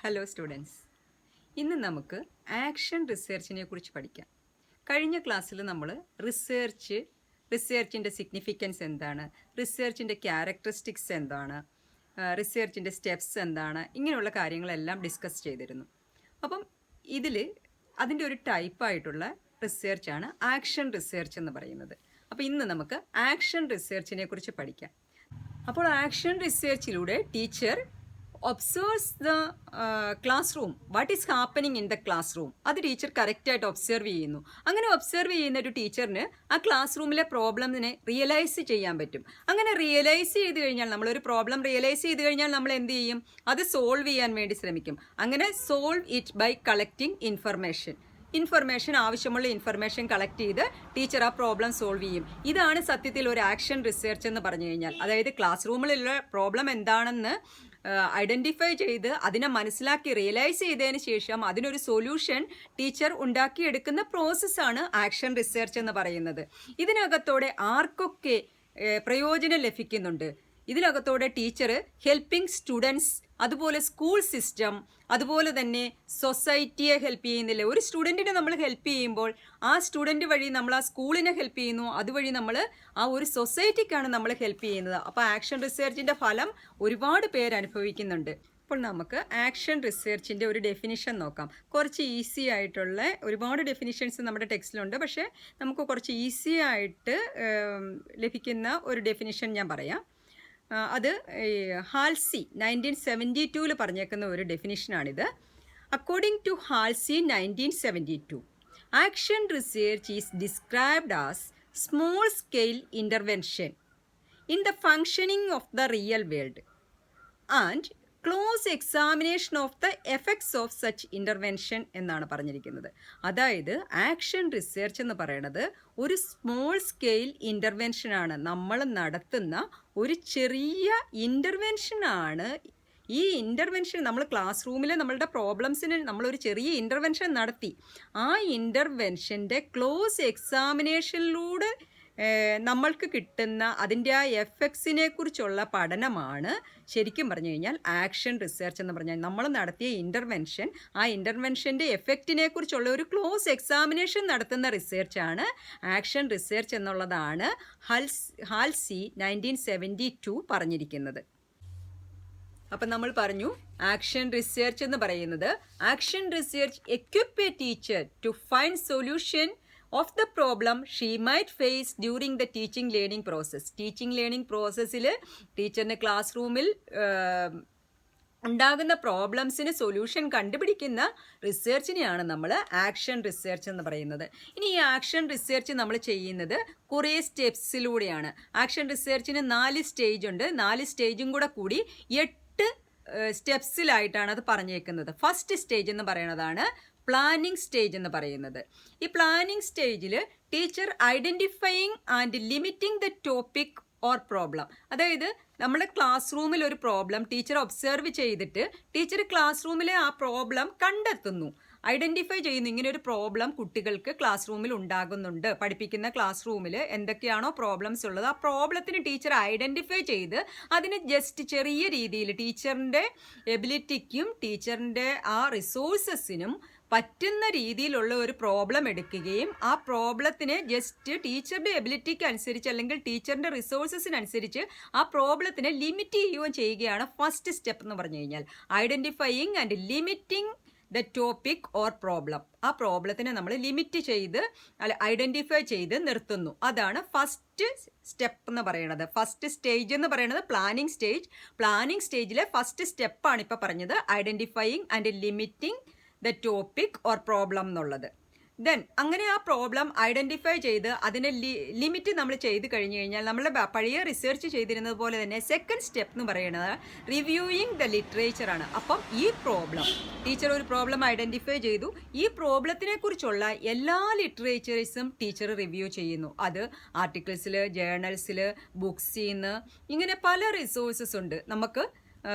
Hello students, ഇന്ന് നമുക്ക് action റിസർച്ചിനെ കുറിച്ച് പഠിക്കാം. കഴിഞ്ഞ ക്ലാസ്സിൽ നമ്മൾ റിസർച്ചിൻ്റെ സിഗ്നിഫിക്കൻസ് എന്താണ്, റിസർച്ചിൻ്റെ ക്യാരക്ടറിസ്റ്റിക്സ് എന്താണ്, റിസർച്ചിൻ്റെ സ്റ്റെപ്സ് എന്താണ്, ഇങ്ങനെയുള്ള കാര്യങ്ങളെല്ലാം ഡിസ്കസ് ചെയ്തിരുന്നു. അപ്പം ഇതിൽ അതിൻ്റെ ഒരു ടൈപ്പായിട്ടുള്ള റിസർച്ചാണ് ആക്ഷൻ റിസർച്ച് എന്ന് പറയുന്നത്. അപ്പോൾ ഇന്ന് നമുക്ക് ആക്ഷൻ റിസർച്ചിനെ കുറിച്ച് പഠിക്കാം. അപ്പോൾ ആക്ഷൻ റിസർച്ചിലൂടെ teacher observes the classroom, what is happening in the classroom. അത് ടീച്ചർ കറക്റ്റായിട്ട് ഒബ്സർവ് ചെയ്യുന്നു. അങ്ങനെ ഒബ്സർവ് ചെയ്യുന്ന ഒരു ടീച്ചറിന് ആ ക്ലാസ് റൂമിലെ പ്രോബ്ലമിനെ റിയലൈസ് ചെയ്യാൻ പറ്റും. അങ്ങനെ റിയലൈസ് ചെയ്ത് കഴിഞ്ഞാൽ, നമ്മളൊരു പ്രോബ്ലം റിയലൈസ് ചെയ്ത് കഴിഞ്ഞാൽ നമ്മൾ എന്ത് ചെയ്യും? അത് സോൾവ് ചെയ്യാൻ വേണ്ടി ശ്രമിക്കും. അങ്ങനെ solve it by collecting information ആവശ്യമുള്ള ഇൻഫർമേഷൻ കളക്ട് ചെയ്ത് ടീച്ചർ ആ പ്രോബ്ലം സോൾവ് ചെയ്യും. ഇതാണ് സത്യത്തിൽ ഒരു ആക്ഷൻ റിസർച്ച് എന്ന് പറഞ്ഞു കഴിഞ്ഞാൽ. അതായത് ക്ലാസ് റൂമിലുള്ള പ്രോബ്ലം എന്താണെന്ന് ഐഡൻറ്റിഫൈ ചെയ്ത് അതിനെ മനസ്സിലാക്കി റിയലൈസ് ചെയ്തതിന് ശേഷം അതിനൊരു സൊല്യൂഷൻ ടീച്ചർ ഉണ്ടാക്കിയെടുക്കുന്ന പ്രോസസ്സാണ് ആക്ഷൻ റിസർച്ച് എന്ന് പറയുന്നത്. ഇതിനകത്തോടെ ആർക്കൊക്കെ പ്രയോജനം ലഭിക്കുന്നുണ്ട്? ഇതിനകത്തോടെ ടീച്ചർ ഹെൽപ്പിംഗ് സ്റ്റുഡൻസ്, അതുപോലെ സ്കൂൾ സിസ്റ്റം, അതുപോലെ തന്നെ സൊസൈറ്റിയെ ഹെൽപ്പ് ചെയ്യുന്നില്ല. ഒരു സ്റ്റുഡൻറ്റിനെ നമ്മൾ ഹെൽപ്പ് ചെയ്യുമ്പോൾ ആ സ്റ്റുഡൻറ്റ് വഴി നമ്മൾ ആ സ്കൂളിനെ ഹെൽപ്പ് ചെയ്യുന്നു, അതുവഴി നമ്മൾ ആ ഒരു സൊസൈറ്റിക്കാണ് നമ്മൾ ഹെൽപ്പ് ചെയ്യുന്നത്. അപ്പോൾ ആക്ഷൻ റിസർച്ചിൻ്റെ ഫലം ഒരുപാട് പേര് അനുഭവിക്കുന്നുണ്ട്. അപ്പോൾ നമുക്ക് ആക്ഷൻ റിസർച്ചിൻ്റെ ഒരു ഡെഫിനിഷൻ നോക്കാം. കുറച്ച് ഈസി ആയിട്ടുള്ള ഒരുപാട് ഡെഫിനിഷൻസ് നമ്മുടെ ടെക്സ്റ്റിലുണ്ട്, പക്ഷേ നമുക്ക് കുറച്ച് ഈസി ആയിട്ട് ലഭിക്കുന്ന ഒരു ഡെഫിനിഷൻ ഞാൻ പറയാം. അത് ഹാൽസി 1972 പറഞ്ഞേക്കുന്ന ഒരു ഡെഫിനിഷനാണിത്. According to Halsey 1972, action research is described as small scale intervention in the functioning of the real world and close examination of the effects of such intervention എന്നാണ് പറഞ്ഞിരിക്കുന്നത്. അതായത് ആക്ഷൻ റിസർച്ച് എന്ന് പറയുന്നത് ഒരു സ്മോൾ സ്കെയിൽ ഇൻ്റർവെൻഷനാണ്. നമ്മൾ നടത്തുന്ന ഒരു ചെറിയ ഇൻ്റർവെൻഷനാണ്. ഈ ഇൻ്റർവെൻഷൻ നമ്മൾ ക്ലാസ് റൂമിൽ നമ്മളുടെ പ്രോബ്ലംസിന് നമ്മളൊരു ചെറിയ ഇൻ്റർവെൻഷൻ നടത്തി. ആ ഇൻ്റർവെൻഷൻ്റെ ക്ലോസ് എക്സാമിനേഷനിലൂടെ നമ്മൾക്ക് കിട്ടുന്ന അതിൻ്റെ ആ എഫക്ട്സിനെ കുറിച്ചുള്ള പഠനമാണ് ശരിക്കും പറഞ്ഞു കഴിഞ്ഞാൽ ആക്ഷൻ റിസർച്ച് എന്ന് പറഞ്ഞാൽ. നമ്മൾ നടത്തിയ ഇൻ്റർവെൻഷൻ, ആ ഇൻ്റർവെൻഷൻ്റെ എഫക്റ്റിനെ കുറിച്ചുള്ള ഒരു ക്ലോസ് എക്സാമിനേഷൻ നടത്തുന്ന റിസർച്ചാണ് ആക്ഷൻ റിസർച്ച് എന്നുള്ളതാണ് ഹാൽസി 1972 പറഞ്ഞിരിക്കുന്നത്. അപ്പം നമ്മൾ പറഞ്ഞു ആക്ഷൻ റിസർച്ച് എന്ന് പറയുന്നത്, action research equip a teacher to find solution of the problem she might face during the teaching learning process. Teaching learning പ്രോസസ്സിൽ ടീച്ചറിന് ക്ലാസ് റൂമിൽ ഉണ്ടാകുന്ന പ്രോബ്ലംസിന് സൊല്യൂഷൻ കണ്ടുപിടിക്കുന്ന റിസർച്ചിനെയാണ് നമ്മൾ ആക്ഷൻ റിസർച്ച് എന്ന് പറയുന്നത്. ഇനി ഈ ആക്ഷൻ റിസർച്ച് നമ്മൾ ചെയ്യുന്നത് കുറേ സ്റ്റെപ്സിലൂടെയാണ്. ആക്ഷൻ റിസർച്ചിന് 4 സ്റ്റേജ് ഉണ്ട്. 4 സ്റ്റേജും കൂടി 8 സ്റ്റെപ്സിലായിട്ടാണ് അത് പറഞ്ഞേക്കുന്നത്. ഫസ്റ്റ് സ്റ്റേജ് എന്ന് പറയുന്നതാണ് പ്ലാനിംഗ് സ്റ്റേജ് എന്ന് പറയുന്നത്. ഈ പ്ലാനിംഗ് സ്റ്റേജിൽ teacher identifying and limiting the topic or problem. അതായത് നമ്മുടെ ക്ലാസ് റൂമിൽ ഒരു പ്രോബ്ലം ടീച്ചർ ഒബ്സർവ് ചെയ്തിട്ട് ടീച്ചർ ക്ലാസ് റൂമിലെ ആ പ്രോബ്ലം കണ്ടെത്തുന്നു, ഐഡൻറ്റിഫൈ ചെയ്യുന്നു. ഇങ്ങനെ ഒരു പ്രോബ്ലം കുട്ടികൾക്ക് ക്ലാസ് റൂമിൽ ഉണ്ടാകുന്നുണ്ട്. പഠിപ്പിക്കുന്ന ക്ലാസ് റൂമിൽ എന്തൊക്കെയാണോ പ്രോബ്ലംസ് ഉള്ളത് ആ പ്രോബ്ലത്തിന് ടീച്ചർ ഐഡൻറ്റിഫൈ ചെയ്ത് അതിന് ജസ്റ്റ് ചെറിയ രീതിയിൽ ടീച്ചറിൻ്റെ എബിലിറ്റിക്കും ടീച്ചറിൻ്റെ ആ റിസോഴ്സസിനും പറ്റുന്ന രീതിയിലുള്ള ഒരു പ്രോബ്ലം എടുക്കുകയും ആ പ്രോബ്ലത്തിനെ ജസ്റ്റ് ടീച്ചറുടെ എബിലിറ്റിക്ക് അനുസരിച്ച് അല്ലെങ്കിൽ ടീച്ചറിൻ്റെ റിസോഴ്സസിനനുസരിച്ച് ആ പ്രോബ്ലത്തിനെ ലിമിറ്റ് ചെയ്യുകയും ചെയ്യുകയാണ് ഫസ്റ്റ് സ്റ്റെപ്പ് എന്ന് പറഞ്ഞു കഴിഞ്ഞാൽ. Identifying and limiting the topic or problem. ആ പ്രോബ്ലത്തിനെ നമ്മൾ ലിമിറ്റ് ചെയ്ത് ഐഡൻറ്റിഫൈ ചെയ്ത് നിർത്തുന്നു. അതാണ് ഫസ്റ്റ് സ്റ്റെപ്പ് എന്ന് പറയുന്നത്. ഫസ്റ്റ് സ്റ്റേജ് എന്ന് പറയുന്നത് പ്ലാനിംഗ് സ്റ്റേജ്. പ്ലാനിംഗ് സ്റ്റേജിലെ ഫസ്റ്റ് സ്റ്റെപ്പാണ് ഇപ്പോൾ പറഞ്ഞത്, identifying and limiting the topic or problem എന്നുള്ളത്. ദെൻ അങ്ങനെ ആ പ്രോബ്ലം ഐഡൻറ്റിഫൈ ചെയ്ത് അതിനെ ലിമിറ്റ് നമ്മൾ ചെയ്ത് കഴിഞ്ഞ് കഴിഞ്ഞാൽ നമ്മൾ പഴയ റിസർച്ച് ചെയ്തിരുന്നത് പോലെ തന്നെ സെക്കൻഡ് സ്റ്റെപ്പ് എന്ന് പറയുന്നത് റിവ്യൂയിങ് ദ ലിറ്ററേച്ചറാണ്. അപ്പം ഈ പ്രോബ്ലം ടീച്ചർ ഒരു പ്രോബ്ലം ഐഡൻറ്റിഫൈ ചെയ്തു, ഈ പ്രോബ്ലത്തിനെ കുറിച്ചുള്ള എല്ലാ ലിറ്ററേച്ചേഴ്സും ടീച്ചർ റിവ്യൂ ചെയ്യുന്നു. അത് ആർട്ടിക്കിൾസിൽ, ജേർണൽസിൽ, ബുക്സിൽ നിന്ന്, ഇങ്ങനെ പല റിസോഴ്സസ് ഉണ്ട് നമുക്ക്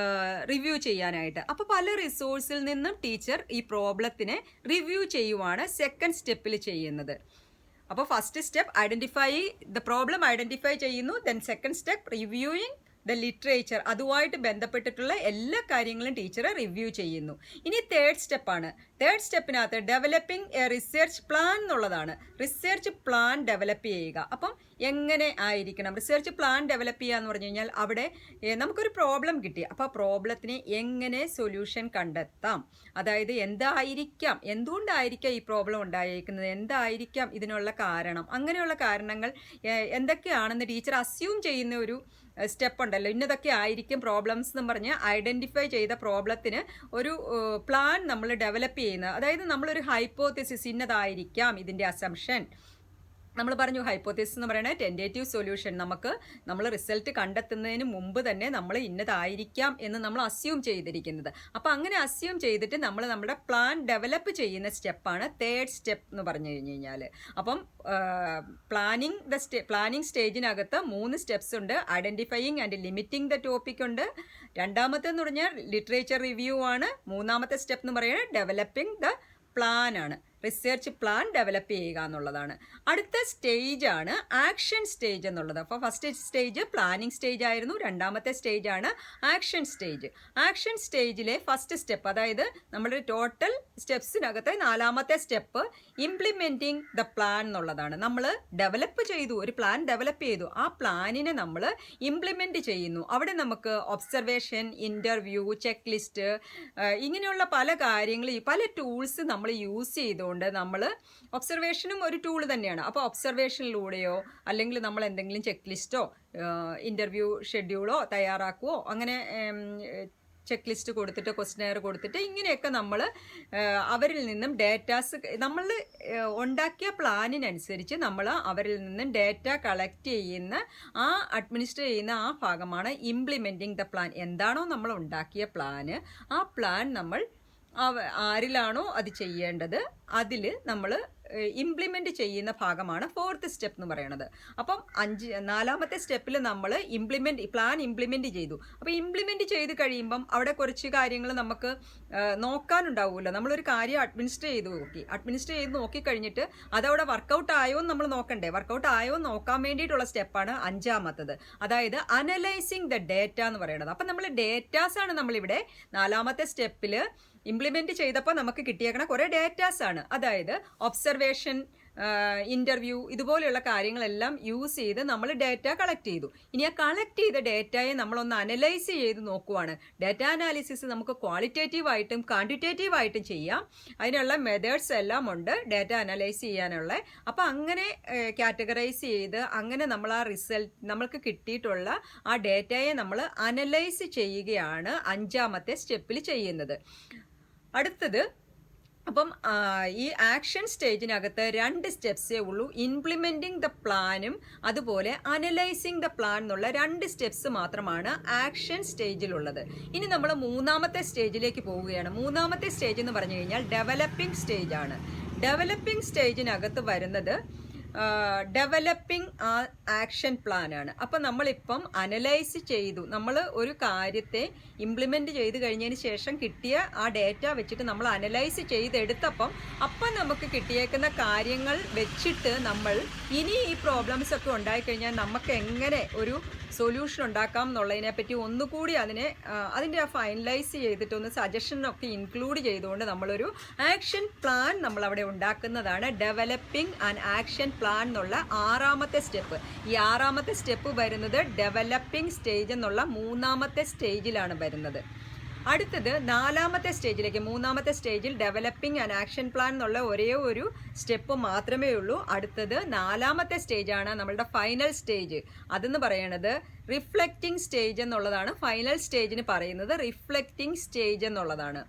റിവ്യൂ ചെയ്യാനായിട്ട്. അപ്പോൾ പല റിസോഴ്സിൽ നിന്നും ടീച്ചർ ഈ പ്രോബ്ലത്തിനെ റിവ്യൂ ചെയ്യുവാണ് സെക്കൻഡ് സ്റ്റെപ്പിൽ ചെയ്യുന്നത്. അപ്പോൾ first step identify the problem identify ചെയ്യുന്നു. Then second step reviewing the literature, അതുമായിട്ട് ബന്ധപ്പെട്ടിട്ടുള്ള എല്ലാ കാര്യങ്ങളും ടീച്ചർ റിവ്യൂ ചെയ്യുന്നു. ഇനി തേർഡ് സ്റ്റെപ്പാണ്. തേർഡ് സ്റ്റെപ്പിനകത്ത് ഡെവലപ്പിംഗ് എ റിസർച്ച് പ്ലാൻ എന്നുള്ളതാണ്. റിസർച്ച് പ്ലാൻ ഡെവലപ്പ് ചെയ്യുക. അപ്പം എങ്ങനെ ആയിരിക്കണം റിസർച്ച് പ്ലാൻ ഡെവലപ്പ് ചെയ്യുക എന്ന് പറഞ്ഞു കഴിഞ്ഞാൽ, അവിടെ നമുക്കൊരു പ്രോബ്ലം കിട്ടി. അപ്പോൾ ആ പ്രോബ്ലത്തിന് എങ്ങനെ സൊല്യൂഷൻ കണ്ടെത്താം, അതായത് എന്തായിരിക്കാം, എന്തുകൊണ്ടായിരിക്കാം ഈ പ്രോബ്ലം ഉണ്ടായിരിക്കുന്നത്, എന്തായിരിക്കാം ഇതിനുള്ള കാരണം, അങ്ങനെയുള്ള കാരണങ്ങൾ എന്തൊക്കെയാണെന്ന് ടീച്ചർ അസ്യൂം ചെയ്യുന്ന ഒരു സ്റ്റെപ്പ് ഉണ്ടല്ലോ. ഇന്നതൊക്കെ ആയിരിക്കും പ്രോബ്ലംസ് എന്ന് പറഞ്ഞ് ഐഡൻറ്റിഫൈ ചെയ്ത പ്രോബ്ലത്തിന് ഒരു പ്ലാൻ നമ്മൾ ഡെവലപ്പ് ചെയ്യുന്നത്. അതായത് നമ്മളൊരു ഹൈപ്പോത്തിസിസ്, ഇന്നതായിരിക്കാം ഇതിൻ്റെ അസംഷൻ. നമ്മൾ പറഞ്ഞു ഹൈപ്പോത്തിസിസ് എന്ന് പറയുന്നത് ടെൻറ്റേറ്റീവ് സൊല്യൂഷൻ. നമ്മൾ റിസൾട്ട് കണ്ടെത്തുന്നതിന് മുമ്പ് തന്നെ നമ്മൾ ഇന്നതായിരിക്കാം എന്ന് നമ്മൾ അസ്യൂം ചെയ്തിരിക്കുന്നത്. അപ്പോൾ അങ്ങനെ അസ്യൂം ചെയ്തിട്ട് നമ്മൾ നമ്മുടെ പ്ലാൻ ഡെവലപ്പ് ചെയ്യുന്ന സ്റ്റെപ്പാണ് തേർഡ് സ്റ്റെപ്പ് എന്ന് പറഞ്ഞു കഴിഞ്ഞാൽ. അപ്പം പ്ലാനിങ് സ്റ്റേജിനകത്ത് 3 സ്റ്റെപ്സ് ഉണ്ട്. Identifying and limiting the topic ഉണ്ട്. രണ്ടാമത്തെന്ന് പറഞ്ഞാൽ ലിറ്ററേച്ചർ റിവ്യൂ ആണ്. മൂന്നാമത്തെ സ്റ്റെപ്പ് എന്ന് പറയുന്നത് ഡെവലപ്പിംഗ് ദ പ്ലാൻ ആണ്. റിസർച്ച് പ്ലാൻ ഡെവലപ്പ് ചെയ്യുക എന്നുള്ളതാണ്. അടുത്ത സ്റ്റേജാണ് ആക്ഷൻ സ്റ്റേജ് എന്നുള്ളത്. അപ്പോൾ ഫസ്റ്റ് സ്റ്റേജ് പ്ലാനിങ് സ്റ്റേജ് ആയിരുന്നു. രണ്ടാമത്തെ സ്റ്റേജാണ് ആക്ഷൻ സ്റ്റേജ്. ആക്ഷൻ സ്റ്റേജിലെ ഫസ്റ്റ് സ്റ്റെപ്പ്, അതായത് നമ്മുടെ ടോട്ടൽ സ്റ്റെപ്സിനകത്തെ 4ാമത്തെ സ്റ്റെപ്പ് ഇംപ്ലിമെൻറ്റിങ് ദ പ്ലാൻ എന്നുള്ളതാണ്. നമ്മൾ ഡെവലപ്പ് ചെയ്തു, ഒരു പ്ലാൻ ഡെവലപ്പ് ചെയ്തു, ആ പ്ലാനിനെ നമ്മൾ ഇംപ്ലിമെൻറ്റ് ചെയ്യുന്നു. അവിടെ നമുക്ക് ഒബ്സർവേഷൻ, ഇൻ്റർവ്യൂ, ചെക്ക് ലിസ്റ്റ്, ഇങ്ങനെയുള്ള പല കാര്യങ്ങൾ, പല ടൂൾസ് നമ്മൾ യൂസ് ചെയ്തുകൊണ്ട് നമ്മൾ ഒബ്സർവേഷനും ഒരു ടൂൾ തന്നെയാണ്. അപ്പോൾ ഒബ്സർവേഷനിലൂടെയോ അല്ലെങ്കിൽ നമ്മൾ എന്തെങ്കിലും ചെക്ക് ലിസ്റ്റോ ഇൻ്റർവ്യൂ ഷെഡ്യൂളോ തയ്യാറാക്കുവോ, അങ്ങനെ ചെക്ക് ലിസ്റ്റ് കൊടുത്തിട്ട് ക്വസ്റ്റ്യനെയർ കൊടുത്തിട്ട് ഇങ്ങനെയൊക്കെ നമ്മൾ അവരിൽ നിന്നും ഡേറ്റാസ്, നമ്മൾ ഉണ്ടാക്കിയ പ്ലാനിനനുസരിച്ച് നമ്മൾ അവരിൽ നിന്നും ഡേറ്റ കളക്ട് ചെയ്യുന്ന, ആ അഡ്മിനിസ്റ്റർ ചെയ്യുന്ന ആ ഭാഗമാണ് ഇംപ്ലിമെൻറ്റിംഗ് ദ പ്ലാൻ. എന്താണോ നമ്മൾ ഉണ്ടാക്കിയ പ്ലാന്, ആ പ്ലാൻ നമ്മൾ ആരിലാണോ അത് ചെയ്യേണ്ടത് അതിൽ നമ്മൾ ഇംപ്ലിമെൻറ്റ് ചെയ്യുന്ന ഭാഗമാണ് ഫോർത്ത് സ്റ്റെപ്പ് എന്ന് പറയുന്നത്. അപ്പം 4ാമത്തെ സ്റ്റെപ്പിൽ നമ്മൾ പ്ലാൻ ഇംപ്ലിമെൻറ്റ് ചെയ്തു. അപ്പോൾ ഇംപ്ലിമെൻറ്റ് ചെയ്ത് കഴിയുമ്പം അവിടെ കുറച്ച് കാര്യങ്ങൾ നമുക്ക് നോക്കാനുണ്ടാവുമല്ലോ. നമ്മളൊരു കാര്യം അഡ്മിനിസ്റ്റർ ചെയ്ത് നോക്കിക്കഴിഞ്ഞിട്ട് അതവിടെ വർക്കൗട്ട് ആയോ എന്ന് നമ്മൾ നോക്കണ്ടേ. വർക്കൗട്ട് ആയോ എന്ന് നോക്കാൻ വേണ്ടിയിട്ടുള്ള സ്റ്റെപ്പാണ് 5ാമത്തത്, അതായത് അനലൈസിങ് ദ ഡേറ്റ എന്ന് പറയുന്നത്. അപ്പം നമ്മൾ ഡേറ്റാസാണ് നമ്മളിവിടെ 4ാമത്തെ സ്റ്റെപ്പിൽ ഇംപ്ലിമെൻറ്റ് ചെയ്തപ്പോൾ നമുക്ക് കിട്ടിയേക്കണ കുറേ ഡേറ്റാസാണ്. അതായത് ഒബ്സർവേഷൻ, ഇൻ്റർവ്യൂ, ഇതുപോലെയുള്ള കാര്യങ്ങളെല്ലാം യൂസ് ചെയ്ത് നമ്മൾ ഡേറ്റ കളക്ട് ചെയ്തു. ഇനി ആ കളക്ട് ചെയ്ത ഡേറ്റയെ നമ്മളൊന്ന് അനലൈസ് ചെയ്ത് നോക്കുവാണ്. ഡേറ്റ അനാലിസിസ് നമുക്ക് ക്വാളിറ്റേറ്റീവായിട്ടും ക്വാണ്ടിറ്റേറ്റീവായിട്ടും ചെയ്യാം. അതിനുള്ള മെത്തേഡ്സ് എല്ലാം ഉണ്ട് ഡേറ്റ അനലൈസ് ചെയ്യാനുള്ള. അപ്പോൾ അങ്ങനെ കാറ്റഗറൈസ് ചെയ്ത് അങ്ങനെ നമ്മൾ ആ റിസൾട്ട്, നമ്മൾക്ക് കിട്ടിയിട്ടുള്ള ആ ഡേറ്റയെ നമ്മൾ അനലൈസ് ചെയ്യുകയാണ് 5ാമത്തെ സ്റ്റെപ്പിൽ ചെയ്യുന്നത്. അടുത്തത്, അപ്പം ഈ ആക്ഷൻ സ്റ്റേജിനകത്ത് 2 സ്റ്റെപ്സേ ഉള്ളൂ. ഇംപ്ലിമെൻറ്റിംഗ് ദ പ്ലാനും അതുപോലെ അനലൈസിങ് ദ പ്ലാൻ എന്നുള്ള 2 സ്റ്റെപ്സ് മാത്രമാണ് ആക്ഷൻ സ്റ്റേജിലുള്ളത്. ഇനി നമ്മൾ 3ാമത്തെ സ്റ്റേജിലേക്ക് പോവുകയാണ്. 3ാമത്തെ സ്റ്റേജ് എന്ന് പറഞ്ഞു കഴിഞ്ഞാൽ ഡെവലപ്പിംഗ് സ്റ്റേജാണ്. ഡെവലപ്പിംഗ് സ്റ്റേജിനകത്ത് വരുന്നത് ഡെവലപ്പിംഗ് ആക്ഷൻ പ്ലാനാണ്. അപ്പം നമ്മളിപ്പം അനലൈസ് ചെയ്തു, നമ്മൾ ഒരു കാര്യത്തെ ഇംപ്ലിമെൻറ്റ് ചെയ്ത് കഴിഞ്ഞതിന് ശേഷം കിട്ടിയ ആ ഡേറ്റ വെച്ചിട്ട് നമ്മൾ അനലൈസ് ചെയ്തെടുത്തപ്പം നമുക്ക് കിട്ടിയേക്കുന്ന കാര്യങ്ങൾ വെച്ചിട്ട് നമ്മൾ ഇനി ഈ പ്രോബ്ലംസ് ഒക്കെ ഉണ്ടായിക്കഴിഞ്ഞാൽ നമുക്ക് എങ്ങനെ ഒരു സൊല്യൂഷൻ ഉണ്ടാക്കാം എന്നുള്ളതിനെ പറ്റി ഒന്നുകൂടി അതിൻ്റെ ഫൈനലൈസ് ചെയ്തിട്ട് ഒന്ന് സജഷനൊക്കെ ഇൻക്ലൂഡ് ചെയ്തുകൊണ്ട് നമ്മളൊരു ആക്ഷൻ പ്ലാൻ നമ്മളവിടെ ഉണ്ടാക്കുന്നതാണ് ഡെവലപ്പിംഗ് ആൻഡ് ആക്ഷൻ പ്ലാൻ എന്നുള്ള 6ാമത്തെ സ്റ്റെപ്പ്. ഈ 6ാമത്തെ സ്റ്റെപ്പ് വരുന്നത് ഡെവലപ്പിംഗ് സ്റ്റേജ് എന്നുള്ള 3ാമത്തെ സ്റ്റേജിലാണ് വരുന്നത്. അടുത്തത് 4ാമത്തെ സ്റ്റേജിലേക്ക്, 3ാമത്തെ സ്റ്റേജിൽ ഡെവലപ്പിംഗ് ആൻഡ് ആക്ഷൻ പ്ലാൻ എന്നുള്ള ഒരേ ഒരു സ്റ്റെപ്പ് മാത്രമേ ഉള്ളൂ. അടുത്തത് 4ാമത്തെ സ്റ്റേജാണ് നമ്മളുടെ ഫൈനൽ സ്റ്റേജ്. അതെന്ന് പറയുന്നത് റിഫ്ലക്റ്റിംഗ് സ്റ്റേജ് എന്നുള്ളതാണ്. ഫൈനൽ സ്റ്റേജിന് പറയുന്നത് റിഫ്ലക്റ്റിംഗ് സ്റ്റേജ് എന്നുള്ളതാണ്.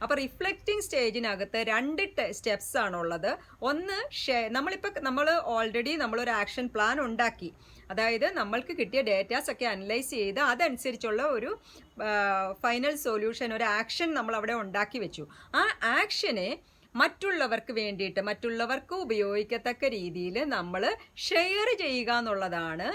അപ്പോൾ റിഫ്ലക്റ്റിംഗ് സ്റ്റേജിനകത്ത് 2 സ്റ്റെപ്സ് ആണുള്ളത്. ഒന്ന്, നമ്മൾ ഓൾറെഡി നമ്മളൊരു ആക്ഷൻ പ്ലാൻ ഉണ്ടാക്കി, അതായത് നമ്മൾക്ക് കിട്ടിയ ഡേറ്റാസ് ഒക്കെ അനലൈസ് ചെയ്ത് അതനുസരിച്ചുള്ള ഒരു ഫൈനൽ സൊല്യൂഷൻ, ഒരു ആക്ഷൻ നമ്മൾ അവിടെ ഉണ്ടാക്കി വെച്ചു. ആ ആക്ഷനെ മറ്റുള്ളവർക്ക് വേണ്ടിയിട്ട്, മറ്റുള്ളവർക്ക് ഉപയോഗിക്കത്തക്ക രീതിയിൽ നമ്മൾ ഷെയർ ചെയ്യുക എന്നുള്ളതാണ്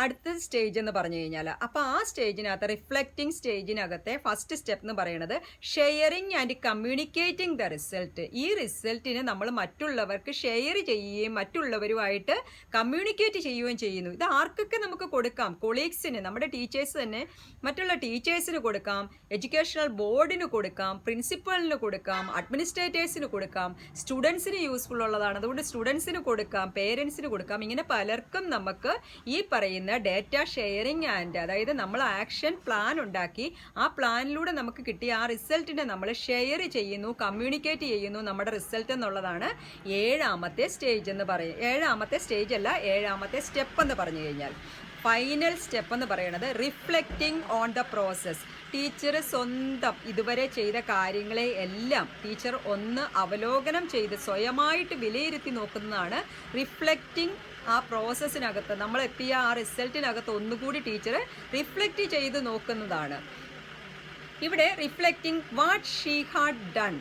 അടുത്ത സ്റ്റേജ് എന്ന് പറഞ്ഞു കഴിഞ്ഞാൽ, അപ്പോൾ ആ സ്റ്റേജിനകത്ത് റിഫ്ലക്റ്റിംഗ് സ്റ്റേജിനകത്തെ ഫസ്റ്റ് സ്റ്റെപ്പ് എന്ന് പറയുന്നത് sharing and communicating the result. ഈ റിസൾട്ടിനെ നമ്മൾ മറ്റുള്ളവർക്ക് ഷെയർ ചെയ്യുകയും മറ്റുള്ളവരുമായിട്ട് കമ്മ്യൂണിക്കേറ്റ് ചെയ്യുകയും ചെയ്യുന്നു. ഇത് ആർക്കൊക്കെ നമുക്ക് കൊടുക്കാം? കൊളീഗ്സിന്, നമ്മുടെ ടീച്ചേഴ്സ് തന്നെ മറ്റുള്ള ടീച്ചേഴ്സിന് കൊടുക്കാം, എഡ്യൂക്കേഷണൽ ബോർഡിന് കൊടുക്കാം, പ്രിൻസിപ്പലിന് കൊടുക്കാം, അഡ്മിനിസ്ട്രേറ്റേഴ്സിന് കൊടുക്കാം, സ്റ്റുഡൻസിന് യൂസ്ഫുൾ ഉള്ളതാണ്, അതുകൊണ്ട് സ്റ്റുഡൻസിന് കൊടുക്കാം, പേരൻസിന് കൊടുക്കാം. ഇങ്ങനെ പലർക്കും നമുക്ക് ഈ പറയുന്ന ഡേറ്റ ഷെയറിങ് ആൻഡ്, അതായത് നമ്മൾ ആക്ഷൻ പ്ലാൻ ഉണ്ടാക്കി ആ പ്ലാനിലൂടെ നമുക്ക് കിട്ടിയ ആ റിസൾട്ടിനെ നമ്മൾ ഷെയർ ചെയ്യുന്നു, കമ്മ്യൂണിക്കേറ്റ് ചെയ്യുന്നു നമ്മുടെ റിസൾട്ട് എന്നുള്ളതാണ് ഏഴാമത്തെ സ്റ്റേജ് എന്ന് പറയും. ഏഴാമത്തെ സ്റ്റേജ് അല്ല, ഏഴാമത്തെ സ്റ്റെപ്പ് എന്ന് പറഞ്ഞു കഴിഞ്ഞാൽ. ഫൈനൽ സ്റ്റെപ്പ് എന്ന് പറയുന്നത് reflecting on the process. Teacher സ്വന്തം ഇതുവരെ ചെയ്ത കാര്യങ്ങളെ എല്ലാം ടീച്ചർ ഒന്ന് അവലോകനം ചെയ്ത് സ്വയമായിട്ട് വിലയിരുത്തി നോക്കുന്നതാണ് റിഫ്ലക്റ്റിംഗ്. ആ പ്രോസസ്സിനകത്ത് നമ്മൾ എത്തിയ ആ റിസൾട്ടിനകത്ത് ഒന്നുകൂടി ടീച്ചർ റിഫ്ലക്റ്റ് ചെയ്ത് നോക്കുന്നതാണ്. ഇവിടെ reflecting what she had done.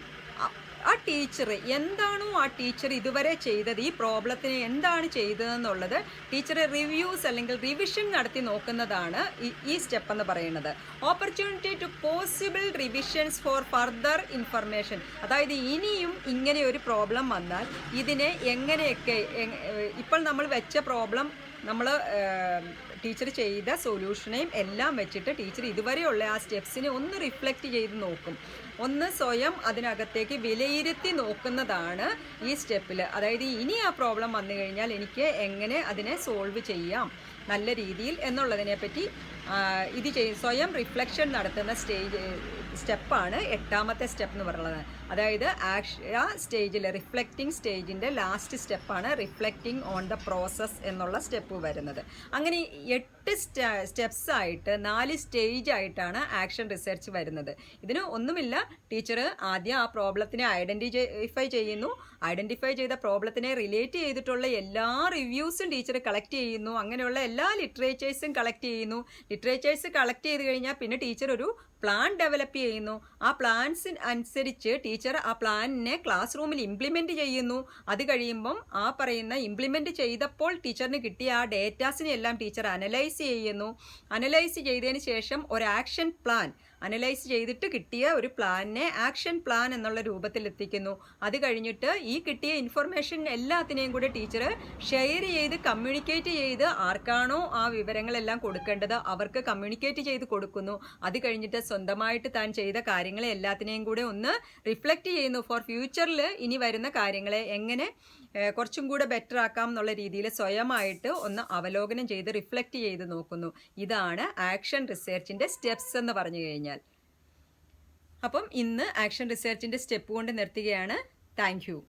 ആ ടീച്ചർ എന്താണോ ആ ടീച്ചർ ഇതുവരെ ചെയ്തത്, ഈ പ്രോബ്ലത്തിന് എന്താണ് ചെയ്തതെന്നുള്ളത് ടീച്ചർ റിവ്യൂസ് അല്ലെങ്കിൽ റിവിഷൻ നടത്തി നോക്കുന്നതാണ് ഈ സ്റ്റെപ്പ് എന്ന് പറയുന്നത്. Opportunity to possible revisions for further information. അതായത് ഇനിയും ഇങ്ങനെ ഒരു പ്രോബ്ലം വന്നാൽ ഇതിനെ എങ്ങനെയൊക്കെ, ഇപ്പോൾ നമ്മൾ വെച്ച പ്രോബ്ലം നമ്മൾ ടീച്ചർ ചെയ്ത സൊല്യൂഷനെയും എല്ലാം വെച്ചിട്ട് ടീച്ചർ ഇതുവരെയുള്ള ആ സ്റ്റെപ്സിനെ ഒന്ന് റിഫ്ലക്റ്റ് ചെയ്ത് നോക്കും, ഒന്ന് സ്വയം അതിനകത്തേക്ക് വിലയിരുത്തി നോക്കുന്നതാണ് ഈ സ്റ്റെപ്പിൽ. അതായത് ഇനി ആ പ്രോബ്ലം വന്നു കഴിഞ്ഞാൽ എനിക്ക് എങ്ങനെ അതിനെ സോൾവ് ചെയ്യാം നല്ല രീതിയിൽ എന്നുള്ളതിനെ പറ്റി സ്വയം റിഫ്ലക്ഷൻ നടത്തുന്ന സ്റ്റെപ്പാണ് എട്ടാമത്തെ സ്റ്റെപ്പ് എന്ന് പറയുന്നത്. അതായത് ആ സ്റ്റേജിൽ റിഫ്ലക്റ്റിംഗ് സ്റ്റേജിൻ്റെ ലാസ്റ്റ് സ്റ്റെപ്പാണ് റിഫ്ലക്റ്റിംഗ് ഓൺ ദ പ്രോസസ് എന്നുള്ള സ്റ്റെപ്പ് വരുന്നത്. അങ്ങനെ 8 സ്റ്റെപ്സ് ആയിട്ട് 4 സ്റ്റേജ് ആയിട്ടാണ് ആക്ഷൻ റിസർച്ച് വരുന്നത്. ഇതിന് ഒന്നുമില്ല, ടീച്ചർ ആദ്യം ആ പ്രോബ്ലത്തിനെ ഐഡൻറ്റിഫൈ ചെയ്യുന്നു, ഐഡൻറ്റിഫൈ ചെയ്ത പ്രോബ്ലത്തിനെ റിലേറ്റ് ചെയ്തിട്ടുള്ള എല്ലാ റിവ്യൂസും ടീച്ചർ കളക്ട് ചെയ്യുന്നു, അങ്ങനെയുള്ള എല്ലാ ലിറ്ററേച്ചേഴ്സും കളക്ട് ചെയ്യുന്നു. ലിറ്ററേച്ചേഴ്സ് കളക്ട് ചെയ്ത് കഴിഞ്ഞാൽ പിന്നെ ടീച്ചർ ഒരു പ്ലാൻ ഡെവലപ്പ് ചെയ്യുന്നു. ആ പ്ലാൻസിന് അനുസരിച്ച് ടീച്ചർ ആ പ്ലാനിനെ ക്ലാസ് റൂമിൽ ഇംപ്ലിമെൻറ്റ് ചെയ്യുന്നു. അത് കഴിയുമ്പം ആ പറയുന്ന ഇംപ്ലിമെൻറ്റ് ചെയ്തപ്പോൾ ടീച്ചറിന് കിട്ടിയ ആ ഡേറ്റാസിനെ എല്ലാം ടീച്ചർ അനലൈസ് ചെയ്യുന്നു. അനലൈസ് ചെയ്തതിന് ശേഷം ഒരു ആക്ഷൻ പ്ലാൻ, അനലൈസ് ചെയ്തിട്ട് കിട്ടിയ ഒരു പ്ലാനിനെ ആക്ഷൻ പ്ലാൻ എന്നുള്ള രൂപത്തിൽ എത്തിക്കുന്നു. അത് കഴിഞ്ഞിട്ട് ഈ കിട്ടിയ ഇൻഫർമേഷൻ എല്ലാത്തിനെയും കൂടെ ടീച്ചർ ഷെയർ ചെയ്ത് കമ്മ്യൂണിക്കേറ്റ് ചെയ്ത് ആർക്കാണോ ആ വിവരങ്ങളെല്ലാം കൊടുക്കേണ്ടത് അവർക്ക് കമ്മ്യൂണിക്കേറ്റ് ചെയ്ത് കൊടുക്കുന്നു. അത് കഴിഞ്ഞിട്ട് സ്വന്തമായിട്ട് താൻ ചെയ്ത കാര്യങ്ങളെ എല്ലാത്തിനെയും കൂടെ ഒന്ന് റിഫ്ലക്റ്റ് ചെയ്യുന്നു. ഫോർ ഫ്യൂച്ചറിൽ ഇനി വരുന്ന കാര്യങ്ങളെ എങ്ങനെ കുറച്ചും കൂടെ ബെറ്റർ ആക്കാം എന്നുള്ള രീതിയിൽ സ്വയമായിട്ട് ഒന്ന് അവലോകനം ചെയ്ത് റിഫ്ലക്റ്റ് ചെയ്ത് നോക്കുന്നു. ഇതാണ് ആക്ഷൻ റിസർച്ചിൻ്റെ സ്റ്റെപ്സ് എന്ന് പറഞ്ഞു കഴിഞ്ഞാൽ. അപ്പം ഇന്ന് ആക്ഷൻ റിസർച്ചിൻ്റെ സ്റ്റെപ്പ് കൊണ്ട് നിർത്തുകയാണ്. Thank you.